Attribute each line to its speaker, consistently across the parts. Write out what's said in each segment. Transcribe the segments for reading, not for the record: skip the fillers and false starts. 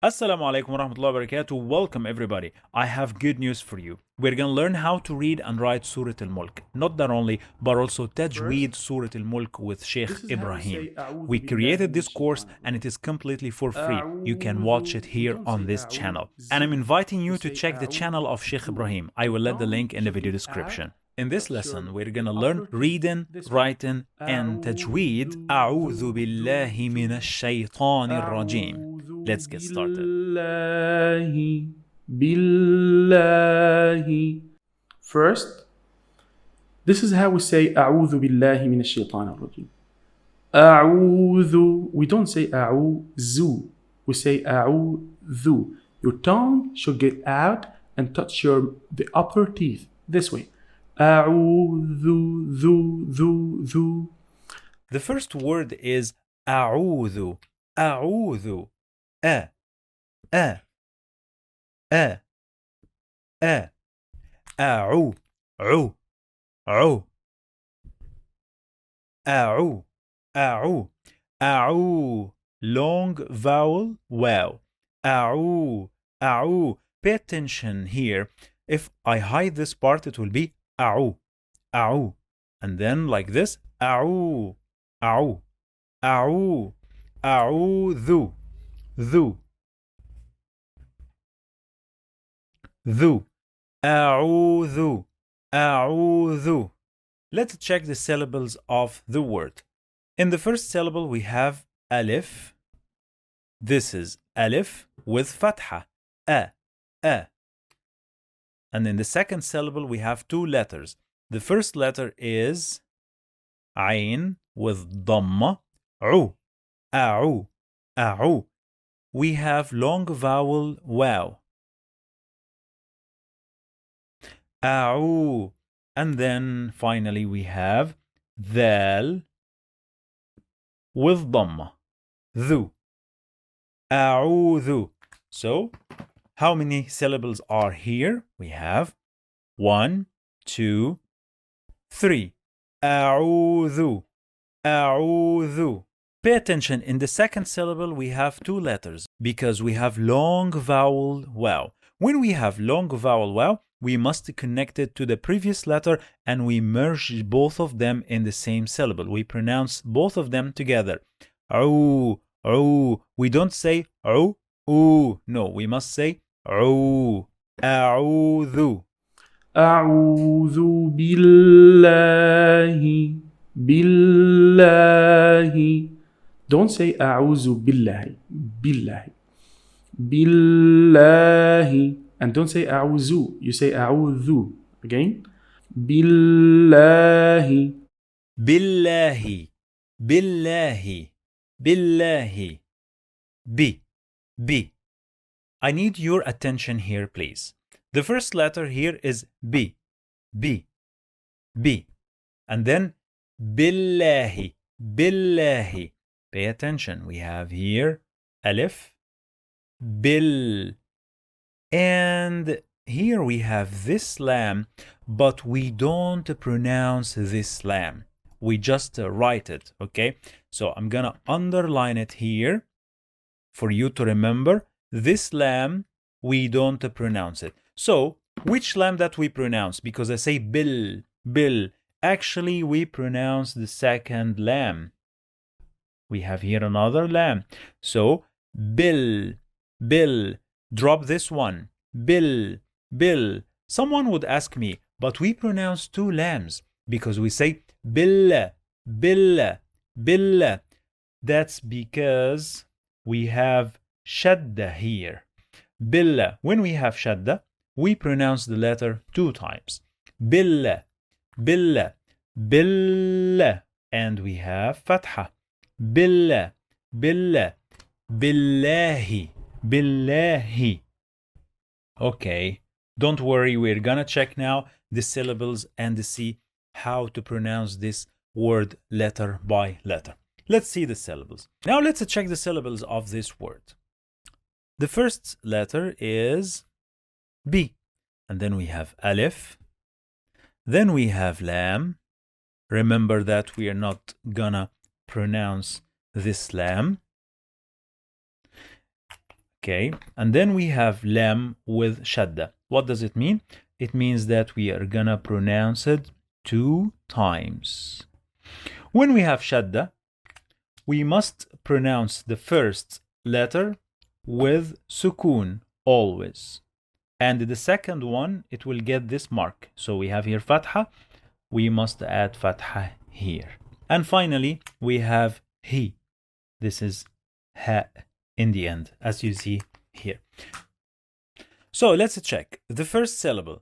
Speaker 1: Assalamu alaikum wa rahmatullahi wa barakatuh. Welcome everybody. I have good news for you. We're going to learn how to read and write Surah Al-Mulk. Not that only, but also Tajweed Surah Al-Mulk with Sheikh Ibrahim. We created this course and it is completely for free. You can watch it here on this channel. And I'm inviting you to check the channel of Sheikh Ibrahim. I will let the link in the video description. In this lesson, we're going to learn reading, writing, and tajweed. أعوذ بالله من الشيطان الرجيم. Let's get started.
Speaker 2: بالله. First, this is how we say أعوذ بالله من الشيطان الرجيم. أعوذ. We don't say أعوذ. We say أعوذ. Your tongue should get out and touch the upper teeth. This way. أعوذ ذو.
Speaker 1: The first word is أعوذ. أعوذ. أ أ أ أ أعو عو عو أعو أعو أعو long vowel wow أعو أعو. Pay attention here. If I hide this part, it will be أعو أعو, and then like this أعو أعو أعو أعوذ ذو ذو أعوذ أعوذ. Let's check the syllables of the word. In the first syllable we have alif. This is alif with fatha. A. And in the second syllable we have two letters. The first letter is ayn with dhamma. U. A'u. A'u. We have long vowel wow. A'u. And then finally we have dhal with dhamma. Dhu. A'udhu. So, how many syllables are here? We have 1, 2, 3. A'udhu. A'udhu. Pay attention, in the second syllable we have two letters because we have long vowel wow. When we have long vowel wow, we must connect it to the previous letter and we merge both of them in the same syllable. We pronounce both of them together. Au, au. We don't say au, oo. No, we must say au. A'udhu.
Speaker 2: أعوذ بالله. بالله. Don't say أعوذ بالله. بالله. بالله. And don't say أعوذ. You say أعوذ. Again. بالله.
Speaker 1: Billahi. Billahi. Billahi. B. I need your attention here, please. The first letter here is B. B. And then Billahi. Billahi. Pay attention. We have here Alif, Bil. And here we have this lam, but we don't pronounce this lam. We just write it, okay? So I'm gonna underline it here for you to remember. This lam, we don't pronounce it. So, which lam that we pronounce? Because I say bil. Actually, we pronounce the second lam. We have here another lam. So, bil. Drop this one. Bil. Someone would ask me, but we pronounce two lams because we say bil. That's because we have shadda here. Bil. When we have shadda, we pronounce the letter two times. Bil. And we have fatha. Bil. Billahi. Okay, don't worry, we're gonna check now the syllables and see how to pronounce this word letter by letter. Let's see the syllables. Now let's check the syllables of this word. The first letter is B, and then we have alif, then we have lam. Remember that we are not gonna pronounce this lam. Okay, and then we have lam with shadda. What does it mean? It means that we are gonna pronounce it 2 times. When we have shadda, we must pronounce the first letter with sukun always. And the second one, it will get this mark. So we have here fatha, we must add fatha here. And finally, we have he. This is ha in the end, as you see here. So let's check. The first syllable,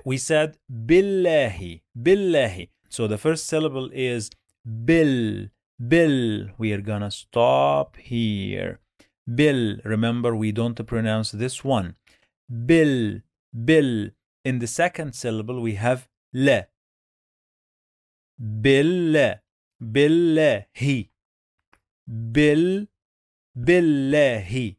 Speaker 1: we said billahi, billahi. So the first syllable is bil, bil. We are gonna stop here. Bil, remember we don't pronounce this one. Bil, bil. In the second syllable we have la. Bil, billahi. Bil, billahi.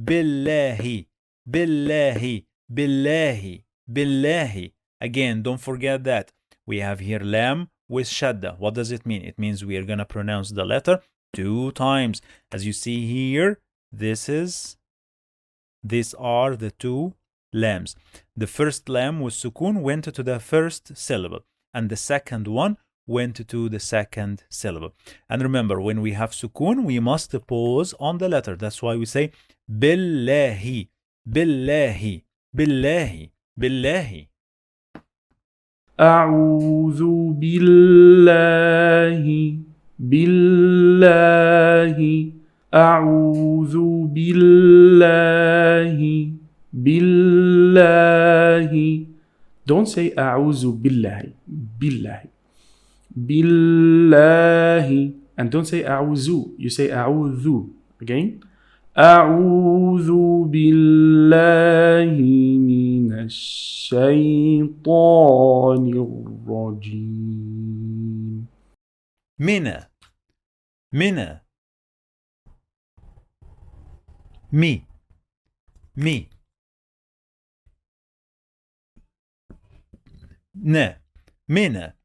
Speaker 1: Billahi, billahi, billahi, billahi. Again, don't forget that. We have here lam with shadda. What does it mean? It means we are going to pronounce the letter 2 times. As you see here, these are the 2 lams. The first lam with sukun went to the first syllable, and the second one went to the second syllable. And remember, when we have sukun, we must pause on the letter. That's why we say billahi, billahi, billahi, billahi.
Speaker 2: أعوذ بالله بالله أعوذ بالله بالله. Don't say أعوذ بالله بالله بالله, and don't say أعوذ. You say أعوذ. Again, أعوذ بالله من الشيطان الرجيم.
Speaker 1: Mina, mina. Me, me. Ne, mina,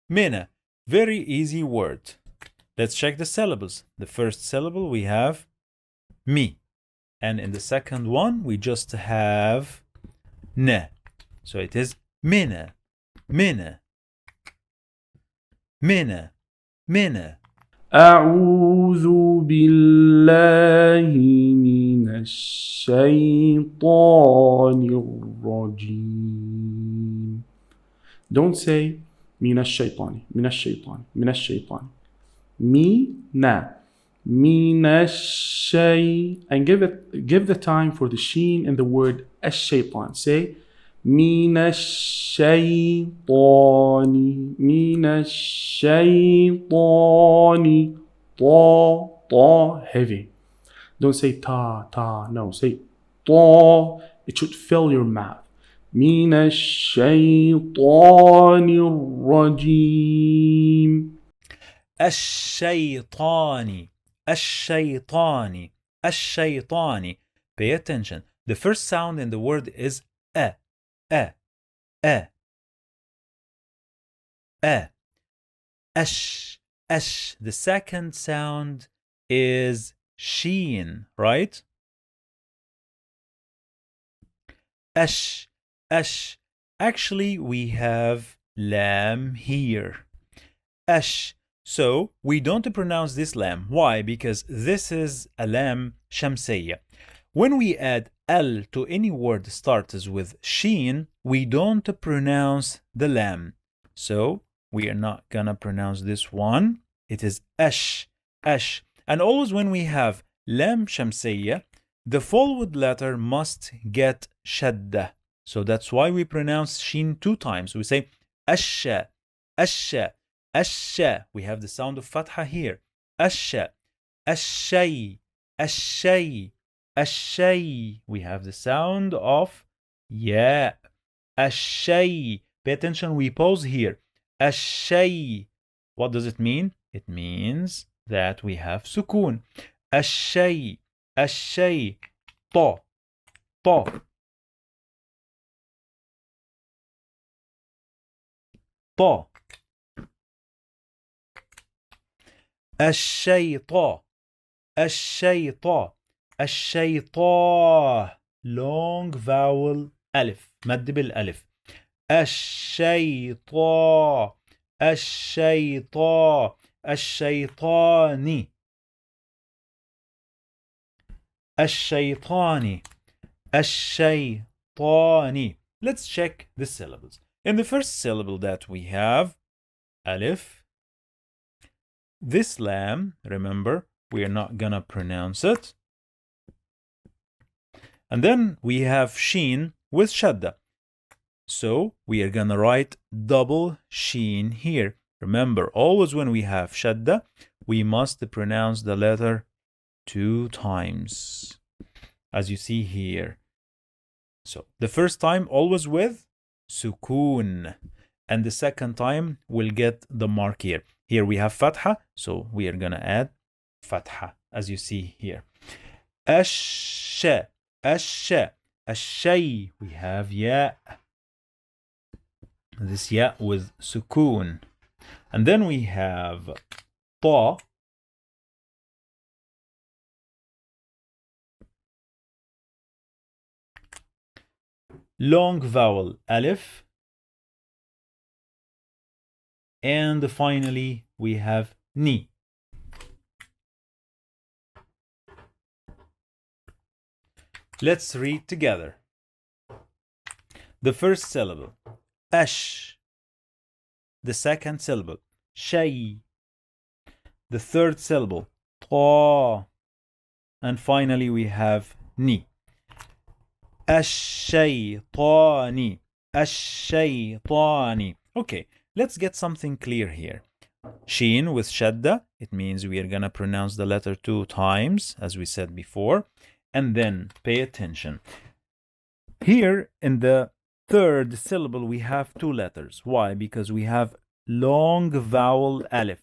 Speaker 1: mina. Very easy word. Let's check the syllables. The first syllable we have me, and in the second one we just have ne. So it is mina, mina, mina, mina.
Speaker 2: أعوذ بالله من الشيطان الرجيم. Don't say من الشيطان من الشيطان من الشيطان. مينا من الشي, and give the time for the sheen in the word الشيطان. Say من الشيطان من الشيطان. طا heavy. Don't say ta, no, say طا. It should fill your mouth. من الشيطان الرجيم.
Speaker 1: الشيطاني, الشيطاني, الشيطاني. Pay attention. The first sound in the word is a. Ash, ash. The second sound is sheen, right? Ash, ash. Actually, we have lam here. Ash. So we don't pronounce this lam. Why? Because this is a lam shamsiyya. When we add al to any word starts with sheen, we don't pronounce the lam. So we are not gonna pronounce this one. It is ash, ash. And always when we have lam shamsiyya, the followed letter must get shadda. So that's why we pronounce sheen 2 times. We say asha, asha, asha. We have the sound of fatha here. Asha, ashay, ashay, ashay. We have the sound of ya. Ashay. Pay attention, we pause here. Ashay. What does it mean? It means that we have sukun. Ashay, ashay. Ta, ta. Ta. الشيطان, الشيطان. الشيطان long vowel ألف مد بالألف الشيطان الشيطان الشيطاني الشيطاني الشيطاني. Let's check the syllables. In the first syllable that we have alif, this lam, remember, we are not gonna pronounce it. And then we have sheen with shadda. So we are gonna write double sheen here. Remember, always when we have shadda, we must pronounce the letter 2 times, as you see here. So the first time always with sukoon, and the second time we'll get the mark here. Here we have fatha, so we are gonna add fatha, as you see here. Ash, ash, ashay, we have ya. This ya with sukoon. And then we have ta. Long vowel alif. And finally we have ni. Let's read together. The first syllable, ash. The second syllable, shay. The third syllable, ta. And finally we have ni. الشيطان الشيطان. Okay, let's get something clear here. Sheen with shadda, it means we are gonna pronounce the letter 2 times, as we said before. And then pay attention. Here in the third syllable we have 2 letters. Why? Because we have long vowel alif.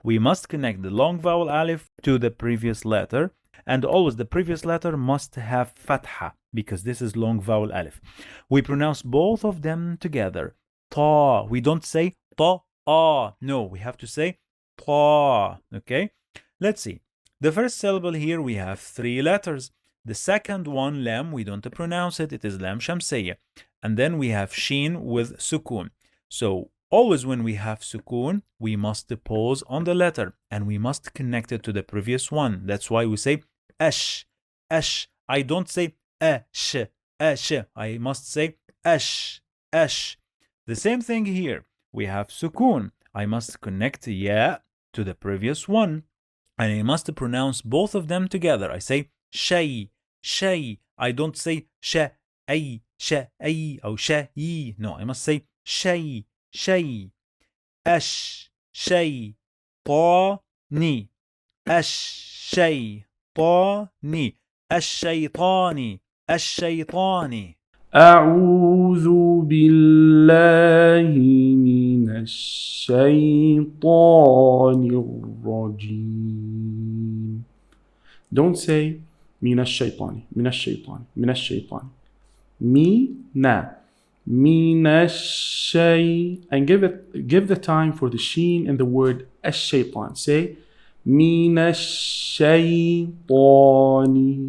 Speaker 1: We must connect the long vowel alif to the previous letter. And always the previous letter must have fatha, because this is long vowel alif. We pronounce both of them together. Ta. We don't say ta, ah. No, we have to say ta. Okay? Let's see. The first syllable here, we have 3 letters. The second one, lam, we don't pronounce it. It is lam shamsiyya. And then we have sheen with sukoon. So always when we have sukoon, we must pause on the letter and we must connect it to the previous one. That's why we say ash, ash. I don't say ash, ash. I must say ash, ash. The same thing here. We have sukoon. I must connect ya to the previous one. And I must pronounce both of them together. I say shay, shay. I don't say shay, shay, or shay. No, I must say shay, shay. Ash, shay, ta, ni. Ash, shay, ta, ni. الشيطاني الشيطاني.
Speaker 2: أعوذ بالله من الشيطان الرجيم. Don't say من الشيطان من الشيطان من الشيطان. من الشي, and give the time for the sheen in the word الشيطان. Say من الشيطان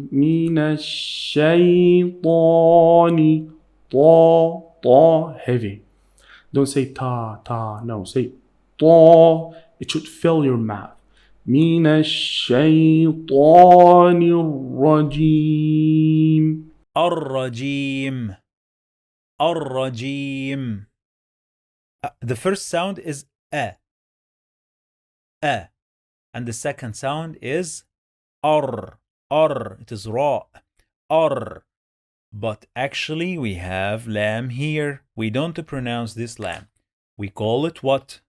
Speaker 2: من الشيطان. طا heavy. Don't say ta. No, say طا. It should fill your mouth. من الشيطان الرجيم.
Speaker 1: الرجيم الرجيم. The first sound is a. And the second sound is ar. It is ra. Ar. But actually we have lam here. We don't pronounce this lam. We call it what?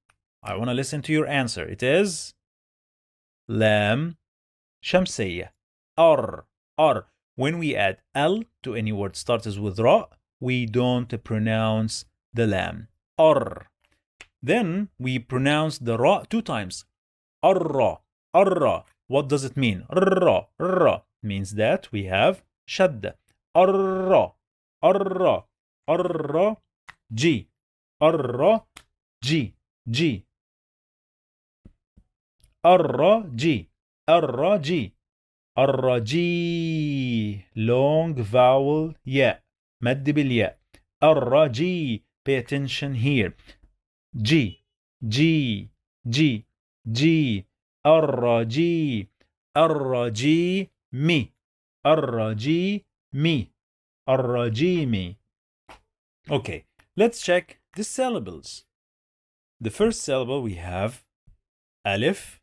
Speaker 1: I want to listen to your answer. It is lam shamsiyya. Ar. When we add al to any word starts with ra, we don't pronounce the lam. Ar. Then we pronounce the ra 2 times. Arra. What does it mean? Ra means that we have shadda. Arra. G. Arra. G. Arra. G. الرجي long vowel ياء مد بالياء الرجي pay attention here G G G G الرجي الرجي مي الرجي مي الرجيمي. Okay, let's check the syllables. The first syllable we have alif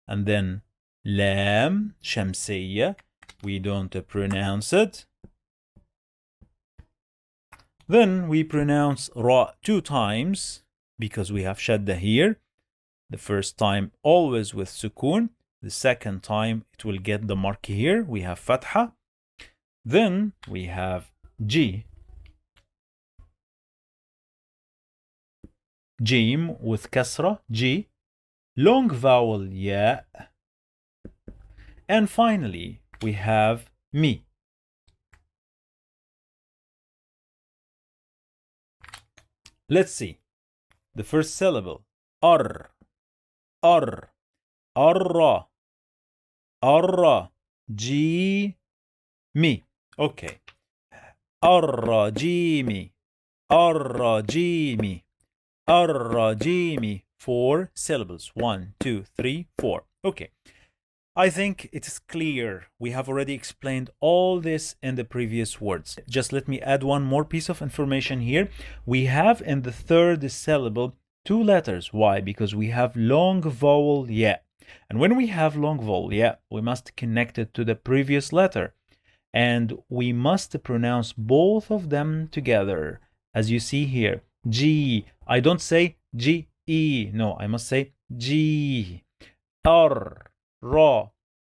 Speaker 1: and then lam shamsiyya. We don't pronounce it. Then we pronounce ra 2 times because we have shadda here. The first time always with sukun. The second time it will get the mark here. We have fatha. Then we have G. Jim with kasra. G. Long vowel ya. And finally we have mi. Let's see. The first syllable. Ar. Ar. Arra. Arra. G. Mi. Okay. Arrajimi. Arrajimi. Arrajimi. 4 syllables. 1, 2, 3, 4. Okay. I think it is clear. We have already explained all this in the previous words. Just let me add one more piece of information here. We have in the third syllable 2 letters. Why? Because we have long vowel ya. And when we have long vowel ya, we must connect it to the previous letter. And we must pronounce both of them together. As you see here, G. I don't say G-E. No, I must say G. R. را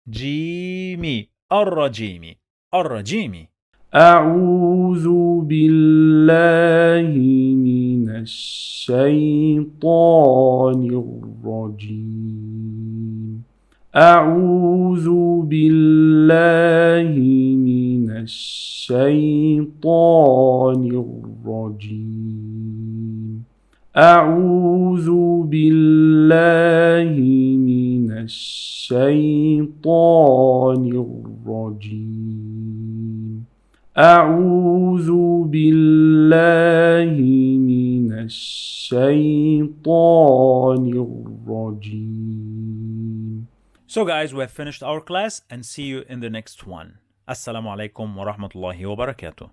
Speaker 1: جيمي الرجيمي الرجيمي.
Speaker 2: أعوذ بالله من الشيطان الرجيم. أعوذ بالله من الشيطان الرجيم. أعوذ بالله من الشيطان الرجيم. أعوذ بالله من الشيطان الرجيم.
Speaker 1: So guys, we have finished our class and see you in the next one. Assalamu alaikum wa rahmatullahi wa barakatuh.